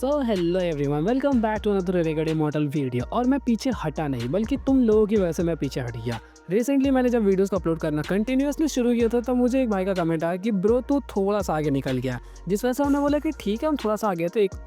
So hello everyone, welcome back to another रेगड immortal video. और मैं पीछे हटा नहीं, बल्कि तुम लोगों की वजह से मैं पीछे हट गया। रिसेंटली मैंने जब वीडियोस को अपलोड करना कंटिन्यूअसली शुरू किया था, तो मुझे एक भाई का कमेंट आया कि ब्रो तू थोड़ा सा आगे निकल गया। जिस वजह से हमने बोला कि ठीक है, हम थोड़ा सा आगे तो एक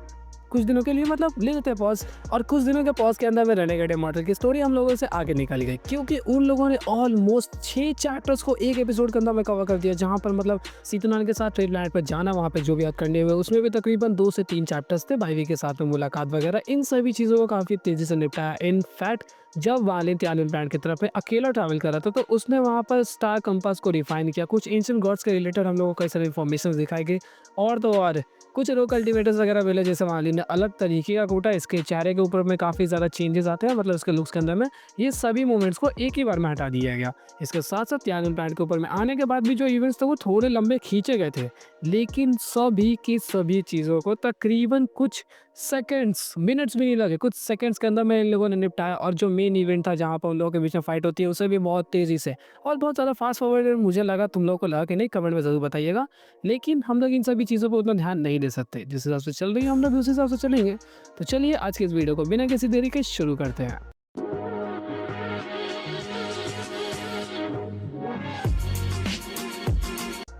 कुछ दिनों के लिए मतलब ले लेते हैं पॉज। और कुछ दिनों के पॉज के अंदर में रेनेगेड इमॉर्टल की स्टोरी हम लोगों से आगे निकल गई, क्योंकि उन लोगों ने ऑलमोस्ट 6 चैप्टर्स को एक एपिसोड के अंदर में कवर कर दिया। जहाँ पर मतलब सीतुनान के साथ ट्रेड लाइट पर जाना, वहाँ पे जो भी याद करने हुए, उसमें भी तकरीबन 2 से 3 चैप्टर्स थे। बाईवी के साथ में मुलाकात वगैरह, इन सभी चीज़ों को काफ़ी तेज़ी से निपटाया। इनफैक्ट जब वालिन त्यानिन प्लांट की तरफ में अकेला ट्रैवल कर रहा था, तो उसने वहाँ पर स्टार कंपास को रिफाइन किया। कुछ एंशिएंट गॉड्स के रिलेटेड हम लोगों को कई सारी इन्फॉर्मेशन दिखाई गई। और तो और कुछ रो कल्टीवेटर्स वगैरह मिले, जैसे वालिन ने अलग तरीके का कूटा। इसके चेहरे के ऊपर में काफ़ी ज़्यादा चेंजेस आते हैं, मतलब इसके लुक्स के अंदर में। ये सभी मोमेंट्स को एक ही बार में हटा दिया गया। इसके साथ साथ त्यानिन प्लांट के ऊपर में आने के बाद भी जो इवेंट्स थे वो थोड़े लंबे खींचे गए थे, लेकिन सभी की सभी चीज़ों को तकरीबन कुछ सेकंड्स, मिनट्स भी नहीं लगे, कुछ सेकंड्स के अंदर में इन लोगों ने निपटाया। और जो मेन इवेंट था, जहाँ पर उन लोगों के बीच में फाइट होती है, उसे भी बहुत तेज़ी से और बहुत ज़्यादा फास्ट फॉरवर्ड मुझे लगा। तुम लोगों को लगा कि नहीं? कमेंट में ज़रूर बताइएगा। लेकिन हम लोग इन सभी चीज़ों पर उतना ध्यान नहीं दे सकते। जिस हिसाब से चल रही है, हम लोग उस हिसाब से चलेंगे। तो चलिए आज की इस वीडियो को बिना किसी देरी के शुरू करते हैं।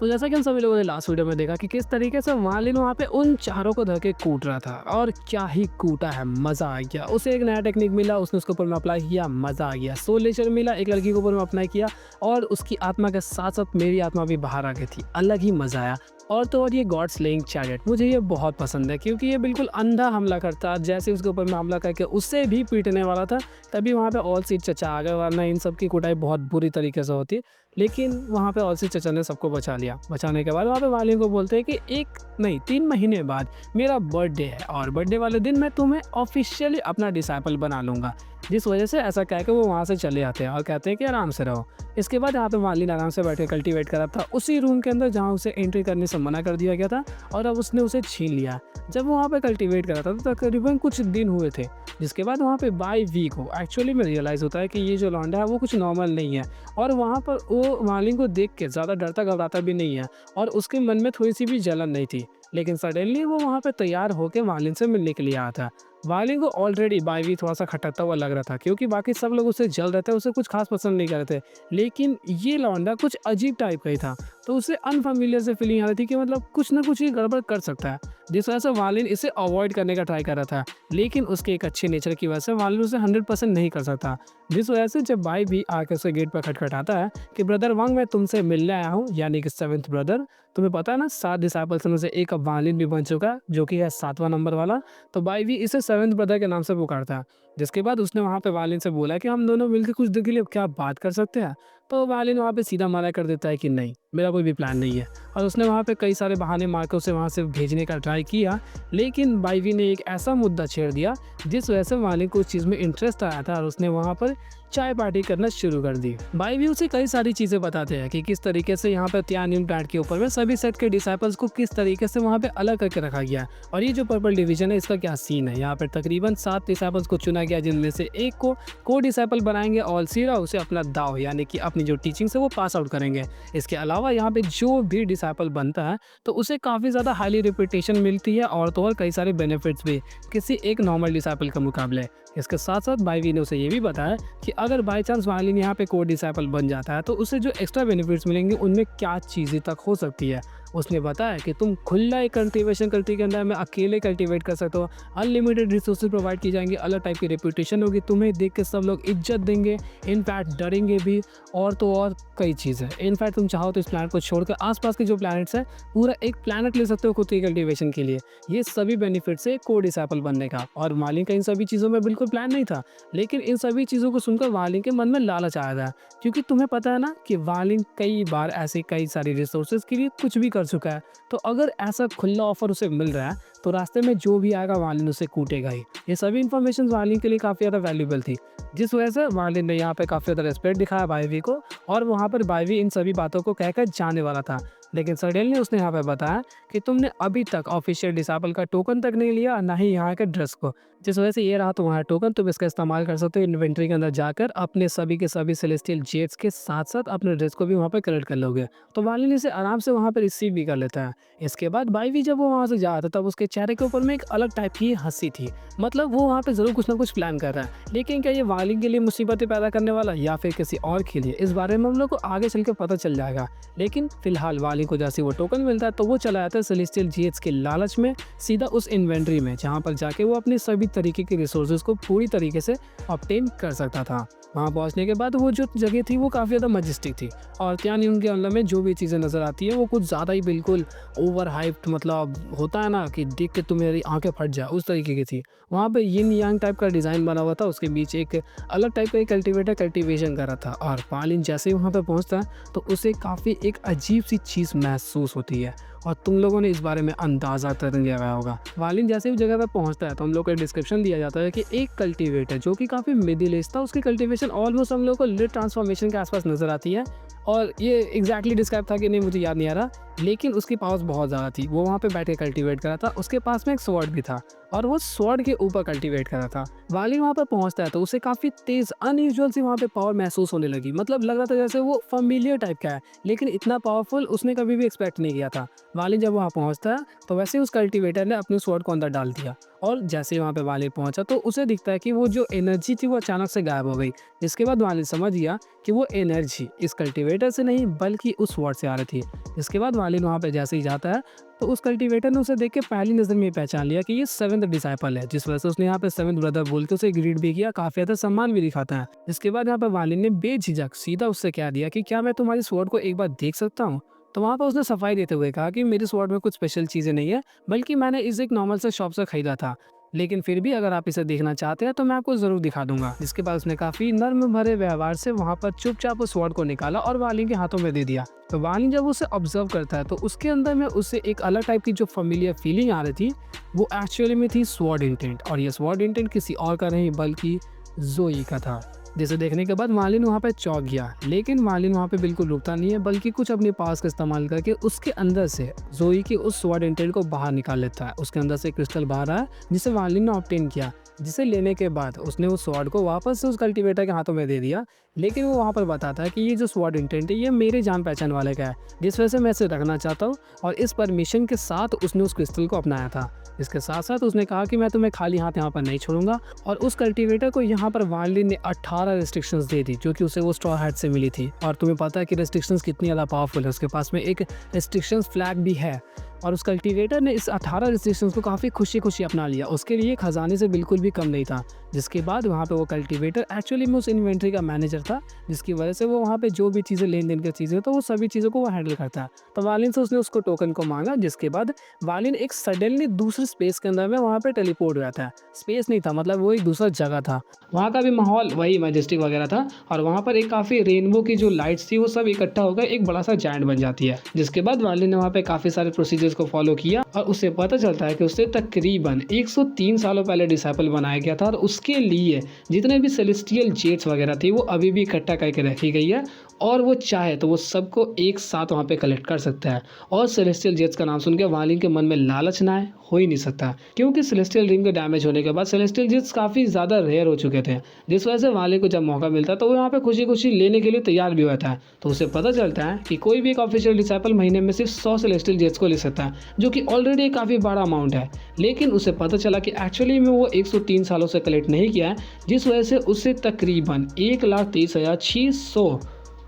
तो जैसा कि हम सभी लोगों ने लास्ट वीडियो में देखा कि किस तरीके से वालिन वहाँ पे उन चारों को धर के कूट रहा था, और क्या ही कूटा है, मज़ा आ गया। उसे एक नया टेक्निक मिला, उसने उसके ऊपर में अप्लाई किया, मज़ा आ गया। सोल नेचर मिला, एक लड़की के ऊपर में अप्लाई किया, और उसकी आत्मा के साथ साथ मेरी आत्मा भी बाहर आ गई थी। अलग ही मज़ा आया। और तो और ये गॉड स्लेइंग चैरियट मुझे ये बहुत पसंद है, क्योंकि ये बिल्कुल अंधा हमला करता। जैसे उसके ऊपर में हमला करके उससे भी पीटने वाला था, तभी वहाँ पे ऑल सीट चचा आ गए, वरना इन सब की कुटाई बहुत बुरी तरीके से होती। लेकिन वहाँ पे ऑल सीट चचा ने सबको बचा लिया। बचाने के बाद वहाँ पे वालिन को बोलते हैं कि 1 नहीं 3 महीने बाद मेरा बर्थडे है, और बर्थडे वाले दिन मैं तुम्हें ऑफिशियली अपना डिसाइपल बना लूँगा। जिस वजह से ऐसा कह के वो वहाँ से चले आते हैं और कहते हैं कि आराम से रहो। इसके बाद यहाँ पे वालिन आराम से बैठ के कल्टीवेट कर रहा था, उसी रूम के अंदर जहाँ उसे एंट्री करने से मना कर दिया गया था, और अब उसने उसे छीन लिया। जब वो वहाँ पे कल्टीवेट कर रहा था, तो तकरीबन कुछ दिन हुए थे, जिसके बाद वहाँ पे बाय वी को एक्चुअली में रियलाइज़ होता है कि ये जो लौंडा है वो कुछ नॉर्मल नहीं है। और वहाँ पर वो वालिन को देख के ज़्यादा डरता घबराता भी नहीं है, और उसके मन में थोड़ी सी भी जलन नहीं थी। लेकिन सडनली वो वहाँ पे तैयार होकर वालिन से मिलने के लिए आया था। वालिन को ऑलरेडी बाय थोड़ा सा खटकता हुआ लग रहा था, क्योंकि बाकी सब लोग उसे जल रहे थे, उसे कुछ खास पसंद नहीं कर रहे थे। लेकिन ये लौंडा कुछ अजीब टाइप का ही था, तो उसे अनफेमिलियर से फीलिंग आ रही थी कि मतलब कुछ ना कुछ ये गड़बड़ कर सकता है। जिस वजह से वालिन इसे अवॉइड करने का ट्राई कर रहा था, लेकिन उसके एक अच्छे नेचर की वजह से वालिन उसे 100% नहीं कर सकता। जिस वजह से जब बाई भी आकर उसे गेट पर खटखटाता है कि ब्रदर वांग, मैं तुमसे मिलने आया हूँ, यानी कि 7th ब्रदर। तुम्हें पता है ना, 7 डिसाइपल्स में से एक अब वालिन भी बन चुका है, जो कि है 7वां नंबर वाला। तो बाई भी इसे 7th ब्रदर के नाम से पुकारता है। जिसके बाद उसने वहाँ पे वालिन से बोला कि हम दोनों मिलकर कुछ देर के लिए क्या बात कर सकते हैं। तो वालिन वहाँ पे सीधा मना कर देता है कि नहीं, मेरा कोई भी प्लान नहीं है। और उसने वहाँ पे कई सारे बहाने मार के उसे वहाँ से भेजने का ट्राई किया, लेकिन बाईवी ने एक ऐसा मुद्दा छेड़ दिया जिस वजह से वालिन को उस चीज़ में इंटरेस्ट आया था, और उसने वहाँ पर चाय पार्टी करना शुरू कर दी। बाईवी उसे कई सारी चीज़ें बताते हैं कि किस तरीके से यहाँ पर त्यानिन प्लांट के ऊपर में सभी सेट के डिसाइपल्स को किस तरीके से वहाँ पे अलग करके रखा गया। और ये जो पर्पल डिवीजन है, इसका क्या सीन है। यहाँ पर तकरीबन 7 डिसाइपल्स को चुना गया, जिनमें से एक को डिसाइपल बनाएंगे ऑल सीरा, उसे अपना दाव यानी कि अपनी जो टीचिंग से वो पास आउट करेंगे। इसके अलावा यहाँ पे जो भी डिसाइपल बनता है, तो उसे काफ़ी ज़्यादा हाईली रेपुटेशन मिलती है, और तो और कई सारे बेनिफिट्स भी किसी एक नॉर्मल डिसाइपल के मुकाबले। इसके साथ साथ बाईवी ने उसे ये भी बताया कि अगर बाई चांस वालिन यहाँ पे कोर डिसाइपल बन जाता है, तो उसे जो एक्स्ट्रा बेनिफिट्स मिलेंगे उनमें क्या चीज़ें तक हो सकती है। उसने बताया कि तुम खुला एक कल्टीवेशन कंट्री के अंदर में अकेले कल्टीवेट कर सकते हो, अनलिमिटेड रिसोर्सेज प्रोवाइड की जाएंगी, अलग टाइप की रेपुटेशन होगी, तुम्हें देख के सब लोग इज्जत देंगे, इनफैक्ट डरेंगे भी, और तो और कई चीज़ें। इनफैक्ट तुम चाहो तो इस प्लानट को छोड़कर आसपास के जो प्लैनेट्स हैं, पूरा एक प्लैनेट ले सकते हो खुद की कल्टीवेशन के लिए। ये सभी बेनिफिट्स है को डिसाइपल बनने का। और वालिन का इन सभी चीज़ों में बिल्कुल प्लान नहीं था, लेकिन इन सभी चीज़ों को सुनकर वालिन के मन में लालच आया था, क्योंकि तुम्हें पता है ना कि वालिन कई बार ऐसे कई सारी रिसोर्सेज के लिए कुछ भी कर चुका है। तो अगर ऐसा खुला ऑफर उसे मिल रहा है, तो रास्ते में जो भी आएगा वालिन उसे कूटेगा ही। ये सभी इन्फॉर्मेशन वालिन के लिए काफ़ी ज़्यादा वैल्यूबल थी, जिस वजह से वालिन ने यहाँ पे काफ़ी ज़्यादा रेस्पेक्ट दिखाया बाईवी को, और वहाँ पर बाईवी इन सभी बातों को कहकर जाने वाला था। लेकिन सडनली उसने यहाँ पे बताया कि तुमने अभी तक ऑफिशियल डिसाइपल का टोकन तक नहीं लिया, ना ही यहाँ के ड्रेस को। जिस वजह से ये रहा तुम्हारा टोकन। तुम इसका इस्तेमाल कर सकते हो इन्वेंट्री के अंदर जाकर अपने सभी के सभी सेलेस्टियल जेट्स के साथ-साथ अपने ड्रेस को भी वहाँ पे कलेक्ट कर लोगे। तो वालिन इसे आराम से वहाँ पे रिसीव भी कर लेता है। इसके बाद बाईवी जब वो वहाँ से जा रहा था तब उसके चेहरे के ऊपर में एक अलग टाइप की हँसी थी। मतलब वो वहाँ पे ज़रूर कुछ ना कुछ प्लान कर रहा है। लेकिन क्या ये वालिन के लिए मुसीबतें पैदा करने वाला या फिर किसी और के लिए, इस बारे में हम लोग को आगे चल के पता चल जाएगा। लेकिन फिलहाल वालिन को जैसे वो टोकन मिलता है तो वो चला जाता है सेलेस्टियल जेट्स के लालच में सीधा उस इन्वेंट्री में, जहाँ पर जाके वो अपने सभी तरीके के रिसोर्सेज को पूरी तरीके से ऑब्टेन कर सकता था। वहाँ पहुँचने के बाद वो जो जगह थी वो काफ़ी ज़्यादा मजेस्टिक थी और त्यानी उनके अंदर में जो भी चीज़ें नज़र आती है वो कुछ ज़्यादा ही बिल्कुल ओवर हाइप्ड, मतलब होता है ना कि देख के तुम्हारी आंखें फट जाए, उस तरीके की थी। वहाँ पे यिन यांग टाइप का डिज़ाइन बना हुआ था, उसके बीच एक अलग टाइप का एक कल्टीवेटर कल्टीवेशन कर रहा था और पालिन जैसे ही वहाँ पे पहुँचता है तो उसे काफ़ी एक अजीब सी चीज़ महसूस होती है और तुम लोगों ने इस बारे में अंदाज़ा कर लिया गया होगा। वालिन जैसे भी जगह पर पहुंचता है तो हम लोग को डिस्क्रिप्शन दिया जाता है कि एक कल्टीवेटर जो कि काफ़ी मिडिल एज था, उसकी कल्टीवेशन ऑलमोस्ट हम लोग को लिट ट्रांसफॉर्मेशन के आसपास नज़र आती है और ये एग्जैक्टली डिस्क्राइब था कि नहीं मुझे याद नहीं आ रहा, लेकिन उसकी पावर्स बहुत ज़्यादा थी। वो वहाँ पे बैठ के कल्टीवेट कर रहा था, उसके पास में एक स्वॉर्ड भी था और वो स्वॉर्ड के ऊपर कल्टीवेट कर रहा था। वालिन वहाँ पर पहुँचता है तो उसे काफ़ी तेज़ अनयूजुअल सी वहाँ पे पावर महसूस होने लगी। मतलब लग रहा था जैसे वो फैमिलियर टाइप का है, लेकिन इतना पावरफुल उसने कभी भी एक्सपेक्ट नहीं किया था। वालिन जब वहाँ पहुँचता है तो वैसे ही उस कल्टीवेटर ने अपने स्वॉर्ड को अंदर डाल दिया और जैसे ही वहाँ पे वालिन पहुँचा तो उसे दिखता है कि वो जो एनर्जी थी वो अचानक से गायब हो गई। जिसके बाद वालिन समझ गया कि वो एनर्जी इस कल्टीवेटर से नहीं बल्कि उस स्वॉर्ड से आ रही थी। इसके बाद वालिन वहाँ पे जैसे ही जाता है तो उस कल्टीवेटर ने उसे देख के पहली नज़र में ही पहचान लिया कि ये सेवंथ डिसाइपल है, जिस वजह से उसने यहाँ पे सेवंथ ब्रदर बोल के उसे ग्रीट भी किया, काफ़ी ज़्यादा सम्मान भी दिखाता है। इसके बाद यहाँ पे वालिन ने बेझिझक सीधा उससे कह दिया कि क्या मैं तुम्हारी स्वॉर्ड को एक बार देख सकता हूँ। तो वहाँ पर उसने सफाई देते हुए कहा कि मेरे स्वॉर्ड में कुछ स्पेशल चीज़ें नहीं है, बल्कि मैंने इसे एक नॉर्मल से शॉप से खरीदा था, लेकिन फिर भी अगर आप इसे देखना चाहते हैं तो मैं आपको ज़रूर दिखा दूंगा। जिसके बाद उसने काफ़ी नर्म भरे व्यवहार से वहाँ पर चुपचाप उस स्वॉर्ड को निकाला और वालिन के हाथों में दे दिया। तो वालिन जब उसे ऑब्जर्व करता है तो उसके अंदर में उससे एक अलग टाइप की जो फेमिलियर फीलिंग आ रही थी वो एक्चुअली में थी स्वॉर्ड इंटेंट, और ये स्वॉर्ड इंटेंट किसी और का नहीं बल्कि जोई का था। जिसे देखने के बाद वालिन वहाँ पे चौंक गया, लेकिन वालिन वहाँ पे बिल्कुल रुकता नहीं है बल्कि कुछ अपने पास का इस्तेमाल करके उसके अंदर से जोई के उस स्वॉर्ड इंटेंट को बाहर निकाल लेता है। उसके अंदर से क्रिस्टल बाहर आया जिसे वालिन ने ऑब्टेन किया, जिसे लेने के बाद उसने उस स्वॉर्ड को वापस से उस कल्टीवेटर के हाथों में दे दिया। लेकिन वो वहाँ पर बताता है कि ये जो स्वॉर्ड इंटेंट है ये मेरे जान पहचान वाले का है, जिस वजह से मैं इसे रखना चाहता हूँ, और इस परमिशन के साथ उसने उस क्रिस्टल को अपनाया था। इसके साथ साथ उसने कहा कि मैं तुम्हें खाली हाथ यहाँ पर नहीं छोड़ूंगा, और उस कल्टीवेटर को यहाँ पर वालिन ने 18 रेस्ट्रिक्शंस दे दी जो कि उसे वो स्ट्रॉ हैट से मिली थी। और तुम्हें पता है कि रेस्ट्रिक्शंस कितनी ज़्यादा पावरफुल है, उसके पास में एक रेस्ट्रिक्शंस फ्लैग भी है, और उस कल्टीवेटर ने इस 18 रेस्ट्रिक्शंस को काफ़ी खुशी खुशी अपना लिया। उसके लिए खजाने से बिल्कुल भी कम नहीं था। जिसके बाद वहाँ पे वो कल्टीवेटर एक्चुअली में उस इन्वेंट्री का मैनेजर था, जिसकी वजह से वो वहाँ पे जो भी चीज़ें लेन देन की चीज़ें तो वो सभी चीज़ों को वो हैंडल करता है। तो वालिन से उसने उसको टोकन को मांगा, जिसके बाद वालिन एक सडनली दूसरे स्पेस के अंदर में वहाँ पे टेलीपोर्ट हो जाता है। स्पेस नहीं था, मतलब वो एक दूसरा जगह था। वहाँ का भी माहौल वही मैजेस्टिक वगैरह था, और वहाँ पर एक काफ़ी रेनबो की जो लाइट्स थी वो सब इकट्ठा होकर एक बड़ा सा जायंट बन जाती है। जिसके बाद वालिन ने वहाँ पे काफ़ी सारे प्रोसीजर्स को फॉलो किया और उससे पता चलता है कि उससे तकरीबन 103 सालों पहले डिसाइपल बनाया गया था, और उसके लिए जितने भी सेलेस्टियल जेट्स वगैरह थी वो अभी भी इकट्ठा करके रखी गई है, और वो चाहे तो वो सबको एक साथ वहाँ पे कलेक्ट कर सकता है। और सेलेस्टियल जेट्स का नाम सुन के वालिन के मन में लालच ना आए हो ही नहीं सकता, क्योंकि सेलेस्टियल रिंग के डैमेज होने के बाद सेलेस्टियल जेट्स काफ़ी ज़्यादा रेयर हो चुके थे, जिस वजह से वालिन को जब मौका मिलता है तो वो यहाँ पे खुशी खुशी लेने के लिए तैयार भी होता है। तो उसे पता चलता है कि कोई भी एक ऑफिशियल डिसाइपल महीने में सिर्फ 100 सेलेस्टियल जेट्स को ले सकता है, जो कि ऑलरेडी एक काफ़ी बड़ा अमाउंट है। लेकिन उसे पता चला कि एक्चुअली में वो 103 सालों से कलेक्ट नहीं किया है, जिस वजह से उससे तकरीबन 1,23,600,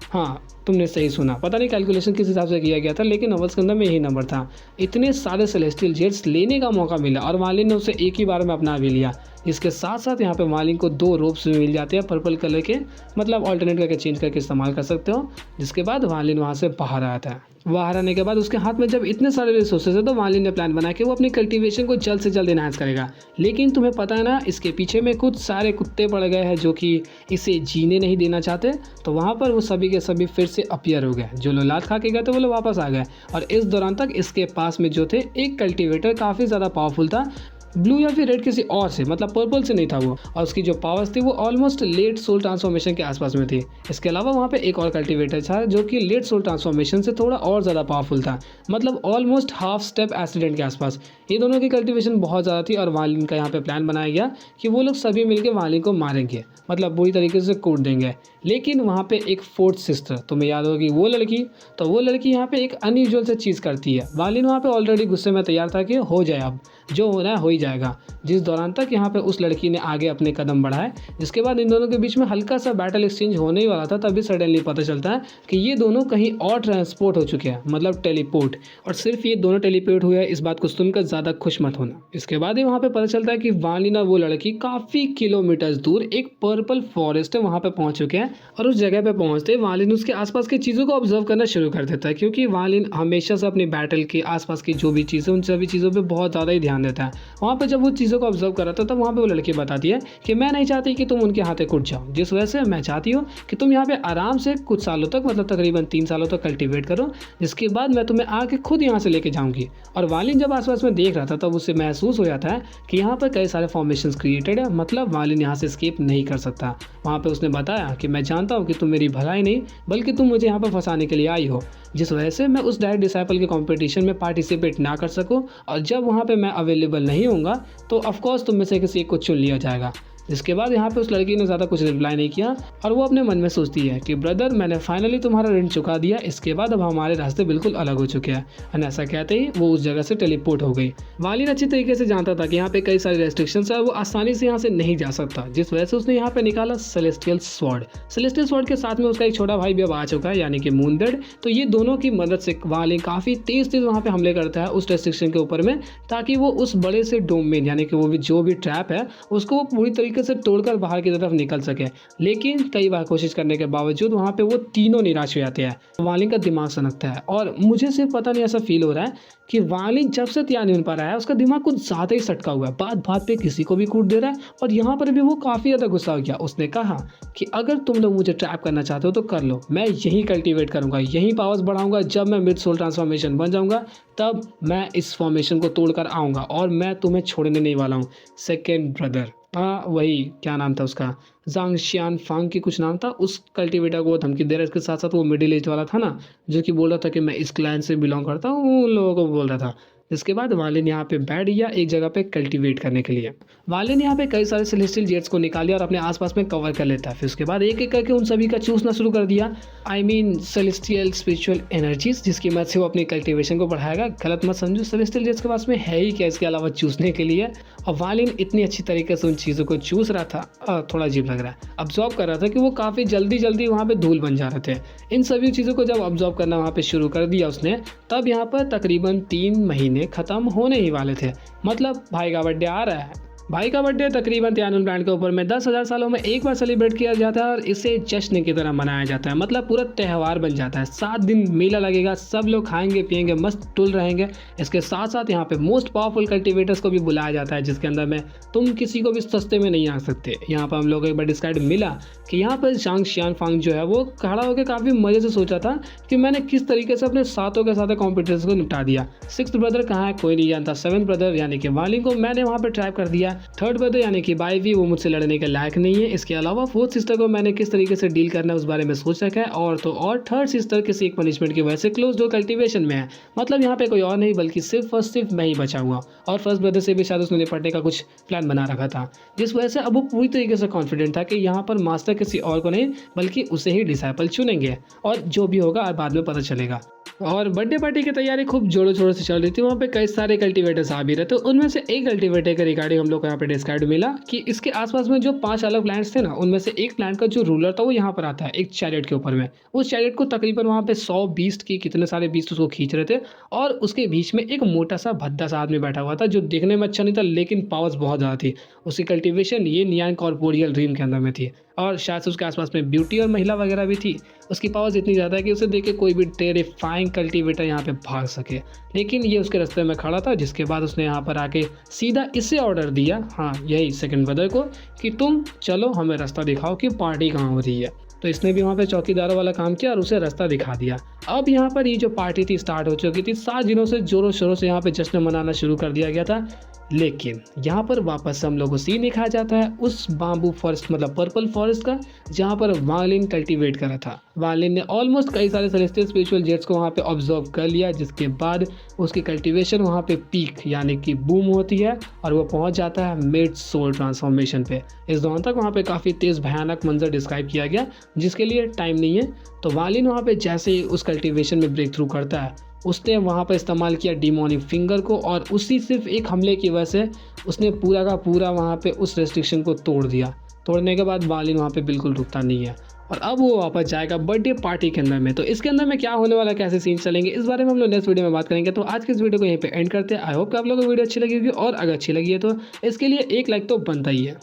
हाँ तुमने सही सुना, पता नहीं कैलकुलेशन किस हिसाब से किया गया था, लेकिन नॉवेल्स के अंदर में यही नंबर था। इतने सारे सेलेस्टियल जेट्स लेने का मौका मिला और वालिन ने उसे एक ही बार में अपना भी लिया। इसके साथ साथ यहाँ पे वालिन को 2 रोप्स भी मिल जाते हैं पर्पल कलर के, मतलब ऑल्टरनेट करके चेंज करके इस्तेमाल कर सकते हो। जिसके बाद वालिन वहाँ से बाहर आता है। बाहर आने के बाद उसके हाथ में जब इतने सारे रिसोर्सेज है तो वालिन ने प्लान बनाया कि वो अपनी कल्टीवेशन को जल्द से जल्द इनहांस करेगा। लेकिन तुम्हें पता है ना, इसके पीछे में कुछ सारे कुत्ते पड़ गए हैं जो कि इसे जीने नहीं देना चाहते। तो वहाँ पर वो सभी के सभी फिर से अपीयर हो गए। जो लोग लात खा के गए थे वो लोग वापस आ गए, और इस दौरान तक इसके पास में जो थे एक कल्टीवेटर काफ़ी ज़्यादा पावरफुल था, ब्लू या फिर रेड किसी और से, मतलब पर्पल से नहीं था वो, और उसकी जो पावर्स थी वो ऑलमोस्ट लेट सोल ट्रांसफॉर्मेशन के आसपास में थी। इसके अलावा वहाँ पे एक और कल्टिवेटर था जो कि लेट सोल ट्रांसफॉर्मेशन से थोड़ा और ज़्यादा पावरफुल था, मतलब ऑलमोस्ट हाफ स्टेप एसिडेंट के आसपास। ये दोनों की कल्टिवेशन बहुत ज़्यादा थी और वालिन का यहाँ पे प्लान बनाया गया कि वो लोग सभी मिलकर वालिन को मारेंगे, मतलब बुरी तरीके से कूट देंगे। लेकिन वहाँ पे एक फोर्थ सिस्टर, तुम्हें याद होगी वो लड़की, तो वो लड़की यहाँ पे एक अनयूजुअल से चीज़ करती है। वालिन वहाँ पे ऑलरेडी गुस्से में तैयार था कि हो जाए, अब जो होना है हो ही जाएगा। जिस दौरान तक यहाँ पे उस लड़की ने आगे अपने कदम बढ़ाए, जिसके बाद इन दोनों के बीच में हल्का सा बैटल एक्सचेंज होने ही वाला था, तभी सडनली पता चलता है कि ये दोनों कहीं और ट्रांसपोर्ट हो चुके हैं, मतलब टेलीपोर्ट। और सिर्फ ये दोनों टेलीपोर्ट हुए, इस बात को सुनकर ज़्यादा खुश मत होना। इसके बाद ही वहाँ पे पता चलता है कि वालिन और वो लड़की काफ़ी किलोमीटर्स दूर एक पर्पल फॉरेस्ट है वहाँ पे पहुँच चुके हैं। और उस जगह पे पहुँचते वालिन उसके आसपास की चीज़ों को ऑब्जर्व करना शुरू कर देता है, क्योंकि वालिन हमेशा से अपनी बैटल के आसपास की जो भी चीज़ें, उन सभी चीज़ों पे बहुत ज़्यादा ही ध्यान देता है। वहाँ पे जब वो चीज़ों को ऑब्जर्व कर रहा था, तब वहाँ पे वो लड़की बताती है कि मैं नहीं चाहती कि तुम उनके हाथे कूट जाओ, जिस वजह से मैं चाहती हूँ कि तुम यहाँ पे आराम से कुछ सालों तक, मतलब तकरीबन 3 सालों तक कल्टीवेट करो, जिसके बाद मैं तुम्हें आके खुद यहाँ से लेके जाऊँगी। और वालिन जब आसपास में देख रहा था, तब उसे महसूस हो जाता है कि यहाँ पर कई सारे फॉर्मेशंस क्रिएटेड है, मतलब वालिन यहाँ से एस्केप नहीं कर सकता। वहाँ पे उसने बताया कि मैं जानता हूँ कि तुम मेरी भलाई नहीं, बल्कि तुम मुझे यहाँ पर फंसाने के लिए आई हो, जिस वजह से मैं उस डायरेक्ट डिसाइपल के कंपटीशन में पार्टिसिपेट ना कर सकूं, और जब वहाँ पे मैं अवेलेबल नहीं होऊंगा तो ऑफकोर्स तुम में से किसी एक को चुन लिया जाएगा। इसके बाद यहाँ पे उस लड़की ने ज़्यादा कुछ रिप्लाई नहीं किया, और वो अपने मन में सोचती है कि ब्रदर, मैंने फाइनली तुम्हारा ऋण चुका दिया, इसके बाद अब हमारे रास्ते बिल्कुल अलग हो चुके हैं। और ऐसा कहते ही वो उस जगह से टेलीपोर्ट हो गई। वालिन अच्छी तरीके से जानता था कि यहाँ पे कई सारी रेस्ट्रिक्शंस है, वो आसानी से यहाँ से नहीं जा सकता, जिस वजह से उसने यहाँ पे निकाला सेलेस्टियल स्वॉर्ड। सेलेस्टियल स्वॉर्ड के साथ में उसका एक छोटा भाई भी अब आ चुका है, यानी कि मूनब्लड। तो ये दोनों की मदद से वालिन काफ़ी तेज वहाँ पे हमले करता है उस रेस्ट्रिक्शन के ऊपर में, ताकि वो उस बड़े से डोमेन, यानी कि वो भी जो भी ट्रैप है, उसको वो पूरी तरीके से तोड़कर बाहर की तरफ निकल सके। लेकिन कई बार कोशिश करने के बावजूद वहाँ पे वो तीनों निराश हो जाते हैं। वालिन का दिमाग सनकता है, और मुझे सिर्फ पता नहीं ऐसा फील हो रहा है कि वालिन जब से तैयार नहीं हो पा रहा है, उसका दिमाग कुछ ज़्यादा ही सटका हुआ है, बात बात पे किसी को भी कूट दे रहा है। और यहाँ पर भी वो काफ़ी ज़्यादा गुस्सा हो गया। उसने कहा कि अगर तुम लोग मुझे ट्रैप करना चाहते हो तो कर लो, मैं यहीं कल्टीवेट करूँगा, यहीं पावर्स बढ़ाऊँगा। जब मैं मिड सोल ट्रांसफॉर्मेशन बन जाऊँगा, तब मैं इस फॉर्मेशन को तोड़कर आऊँगा, और मैं तुम्हें छोड़ने नहीं वाला हूँ। सेकेंड ब्रदर, हाँ वही, क्या नाम था उसका, जांग शियान फांग की कुछ नाम था, उस कल्टीवेटर को धमकी दे रहा है। इसके साथ साथ वो मिडिल एज वाला था ना, जो कि बोल रहा था कि मैं इस क्लैन से बिलोंग करता हूँ, उन लोगों को बोल रहा था। इसके बाद वालिन यहाँ पे बैठ गया एक जगह पे कल्टीवेट करने के लिए। वालिन यहाँ पे कई सारे सेलेस्टियल जेट्स को निकालिया और अपने आसपास में कवर कर लेता है। फिर उसके बाद एक एक करके उन सभी का चूसना शुरू कर दिया, I mean celestial spiritual energies, जिसकी मदद से वो अपनी कल्टीवेशन को बढ़ाएगा। गलत मत समझो, सेलेस्टियल जेट्स के पास में है ही क्या इसके अलावा चूसने के लिए। और वालिन इतनी अच्छी तरीके से उन चीज़ों को चूस रहा था, थोड़ा अजीब लग रहा है, अब्जॉर्ब कर रहा था, कि वो काफ़ी जल्दी जल्दी वहाँ पे धूल बन जा रहे थे। इन सभी चीज़ों को जब अब्जॉर्ब करना वहाँ पे शुरू कर दिया उसने, तब यहाँ पर तकरीबन 3 महीने ख़त्म होने ही वाले थे। मतलब भाई का बर्थडे आ रहा है। भाई का बर्थडे तकरीबन त्यानुन ब्रांड के ऊपर में 10,000 सालों में एक बार सेलिब्रेट किया जाता है, और इसे जश्न की तरह मनाया जाता है, मतलब पूरा त्यौहार बन जाता है। 7 दिन मेला लगेगा, सब लोग खाएंगे पिएंगे, मस्त टुल रहेंगे। इसके साथ साथ यहाँ पे मोस्ट पावरफुल कल्टीवेटर्स को भी बुलाया जाता है, जिसके अंदर में तुम किसी को भी सस्ते में नहीं आ सकते। यहाँ पर हम लोग को एक बार डिस्काइड मिला कि यहाँ पर जांग शियान फांग जो है वो खड़ा होकर काफ़ी मज़े से सोचा था कि मैंने किस तरीके से अपने सातों के साथ कॉम्पिटिटर्स को निपटा दिया। 6th ब्रदर कहाँ है कोई नहीं जानता। 7th ब्रदर यानी कि वालिन को मैंने वहाँ पर ट्रैप कर दिया। 3rd ब्रदर यानी कि बाईवी, वो मुझसे लड़ने के लायक नहीं है। इसके अलावा 4th सिस्टर को मैंने किस तरीके से डील करना है उस बारे में सोच रखा है। और तो और 3rd सिस्टर किसी एक पनिशमेंट की वजह से क्लोज डोर कल्टीवेशन में है, मतलब यहाँ पे कोई और नहीं बल्कि सिर्फ और सिर्फ मैं ही बचा हुआ। और 1st ब्रदर से भी शायद उसने निपटने का कुछ प्लान बना रखा था, जिस वजह से अब वो पूरी तरीके से कॉन्फिडेंट था कि यहाँ पर मास्टर किसी और को नहीं बल्कि उसे ही डिसाइपल चुनेंगे, और जो भी होगा बाद में पता चलेगा। और बर्थडे पार्टी की तैयारी खूब जोरों शोरों से चल रही थी। वहाँ पे कई सारे कल्टीवेटर्स आ भी रहे थे। उनमें से एक कल्टीवेटर के रिगार्डिंग हम लोग को यहाँ पे डिस्काइड मिला कि इसके आसपास में जो 5 अलग प्लैनेट्स थे ना, उनमें से एक प्लैनेट का जो रूलर था वो यहाँ पर आता है एक चैरियट के ऊपर में। उस चैरियट को तकरीबन वहाँ पे 100 बीस्ट की कितने सारे बीस्ट उसको खींच रहे थे, और उसके बीच में एक मोटा सा भद्दा सा आदमी बैठा हुआ था, जो देखने में अच्छा नहीं था लेकिन पावर्स बहुत ज़्यादा थी। उसकी कल्टीवेशन ये नियान कॉर्पोरियल ड्रीम के अंदर में थी, और शायद से उसके आसपास में ब्यूटी और महिला वगैरह भी थी। उसकी पावर्स इतनी ज़्यादा है कि उसे देख के कोई भी टेरिफाइंग कल्टीवेटर यहाँ पे भाग सके, लेकिन ये उसके रास्ते में खड़ा था। जिसके बाद उसने यहाँ पर आके सीधा इसे ऑर्डर दिया, हाँ यही 2nd ब्रदर को, कि तुम चलो हमें रास्ता दिखाओ कि पार्टी कहाँ हो रही है। तो इसने भी वहाँ पे चौकीदारों वाला काम किया और उसे रास्ता दिखा दिया। अब यहाँ पर ये जो पार्टी थी स्टार्ट हो चुकी थी। 7 दिनों से जोरों शोरों से यहाँ पे जश्न मनाना शुरू कर दिया गया था। लेकिन यहाँ पर वापस हम लोगों को सीन दिखाया जाता है उस बाम्बू फॉरेस्ट मतलब पर्पल फॉरेस्ट का, जहाँ पर वालिन कल्टीवेट करा था। वालिन ने ऑलमोस्ट कई सारे सेलेस्टियल स्पिरिचुअल जेट्स को वहाँ पे ऑब्जर्व कर लिया, जिसके बाद उसकी कल्टीवेशन वहाँ पे पीक यानी कि बूम होती है और वो पहुँच जाता है मिड सोल ट्रांसफॉर्मेशन पे। इस दौरान तक वहाँ पे काफ़ी तेज़ भयानक मंजर डिस्क्राइब किया गया, जिसके लिए टाइम नहीं है। तो वालिन वहाँ पे जैसे ही उस कल्टीवेशन में ब्रेक थ्रू करता है, उसने वहाँ पर इस्तेमाल किया डिमोनिक फिंगर को, और उसी सिर्फ एक हमले की वजह से उसने पूरा का पूरा वहाँ पे उस रेस्ट्रिक्शन को तोड़ दिया। तोड़ने के बाद वालिन वहाँ पे बिल्कुल रुकता नहीं है और अब वो वापस जाएगा बर्थडे पार्टी के अंदर में। तो इसके अंदर में क्या होने वाला, कैसे सीन चलेंगे, इस बारे में हम लोग नेक्स्ट वीडियो में बात करेंगे। तो आज के इस वीडियो को यहीं पे एंड करते हैं। आई होप कि आप लोगों को वीडियो अच्छी लगी होगी, और अगर अच्छी लगी है तो इसके लिए एक लाइक तो बनता ही है।